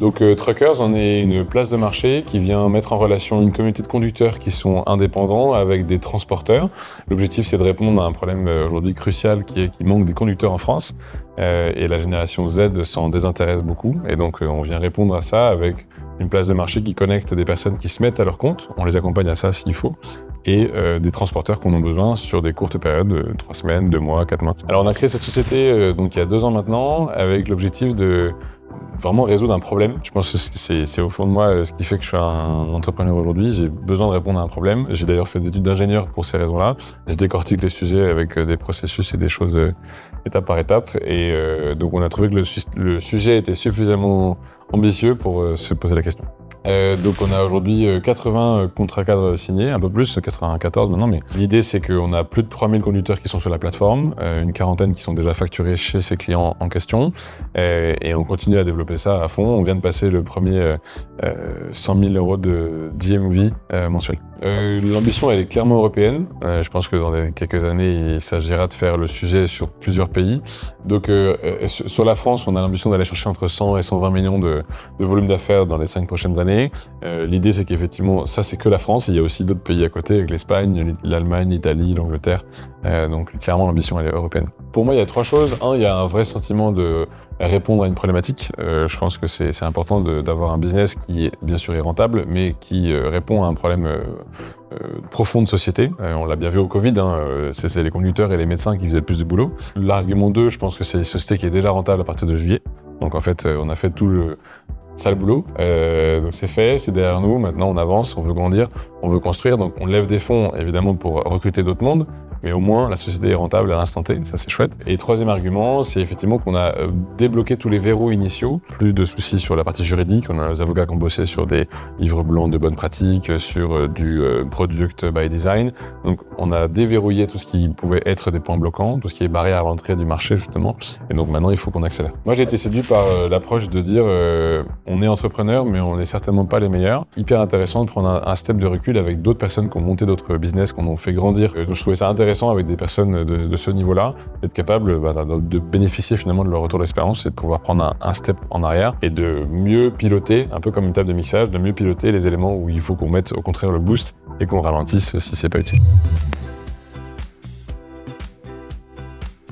Donc Truckers, on est une place de marché qui vient mettre en relation une communauté de conducteurs qui sont indépendants avec des transporteurs. L'objectif, c'est de répondre à un problème aujourd'hui crucial qui manque des conducteurs en France. Et la génération Z s'en désintéresse beaucoup. Et donc on vient répondre à ça avec une place de marché qui connecte des personnes qui se mettent à leur compte. On les accompagne à ça s'il faut. Et des transporteurs qu'on a besoin sur des courtes périodes, 3 semaines, 2 mois, 4 mois. Alors on a créé cette société donc il y a 2 ans maintenant avec l'objectif de vraiment résoudre un problème. Je pense que c'est au fond de moi ce qui fait que je suis un entrepreneur aujourd'hui. J'ai besoin de répondre à un problème. J'ai d'ailleurs fait des études d'ingénieur pour ces raisons-là. Je décortique les sujets avec des processus et des choses étape par étape. Et donc on a trouvé que le sujet était suffisamment ambitieux pour se poser la question. Donc on a aujourd'hui 80 contrats cadres signés, un peu plus, 94 maintenant, mais l'idée c'est qu'on a plus de 3000 conducteurs qui sont sur la plateforme, une quarantaine qui sont déjà facturés chez ces clients en question, et on continue à développer ça à fond. On vient de passer le premier 100 000 € de GMV mensuel. L'ambition elle est clairement européenne. Je pense que dans quelques années il s'agira de faire le sujet sur plusieurs pays. Donc sur la France on a l'ambition d'aller chercher entre 100 et 120 millions de volume d'affaires dans les 5 prochaines années. L'idée c'est qu'effectivement ça c'est que la France, il y a aussi d'autres pays à côté avec l'Espagne, l'Allemagne, l'Italie, l'Angleterre. Donc clairement l'ambition elle est européenne. Pour moi il y a 3 choses. Un, il y a un vrai sentiment de répondre à une problématique. Je pense que c'est important d'avoir un business qui bien sûr est rentable mais qui répond à un problème profond de société. On l'a bien vu au Covid, c'est les conducteurs et les médecins qui faisaient le plus de boulot. L'argument 2, je pense que c'est une société qui est déjà rentable à partir de juillet. Donc en fait on a fait tout le sale boulot, donc c'est fait, c'est derrière nous, maintenant on avance, on veut grandir, on veut construire, donc on lève des fonds évidemment pour recruter d'autres mondes, mais au moins la société est rentable à l'instant T, ça c'est chouette. Et troisième argument, c'est effectivement qu'on a débloqué tous les verrous initiaux, plus de soucis sur la partie juridique, on a les avocats qui ont bossé sur des livres blancs de bonnes pratiques, sur du product by design, donc on a déverrouillé tout ce qui pouvait être des points bloquants, tout ce qui est barrière à l'entrée du marché justement, et donc maintenant il faut qu'on accélère. Moi j'ai été séduit par l'approche de dire on est entrepreneur mais on n'est certainement pas les meilleurs. Hyper intéressant de prendre un step de recul avec d'autres personnes qui ont monté d'autres business, qui ont fait grandir. Donc je trouvais ça intéressant avec des personnes de ce niveau-là, d'être capable de bénéficier finalement de leur retour d'expérience et de pouvoir prendre un step en arrière et de mieux piloter, un peu comme une table de mixage, de mieux piloter les éléments où il faut qu'on mette au contraire le boost et qu'on ralentisse si c'est pas utile.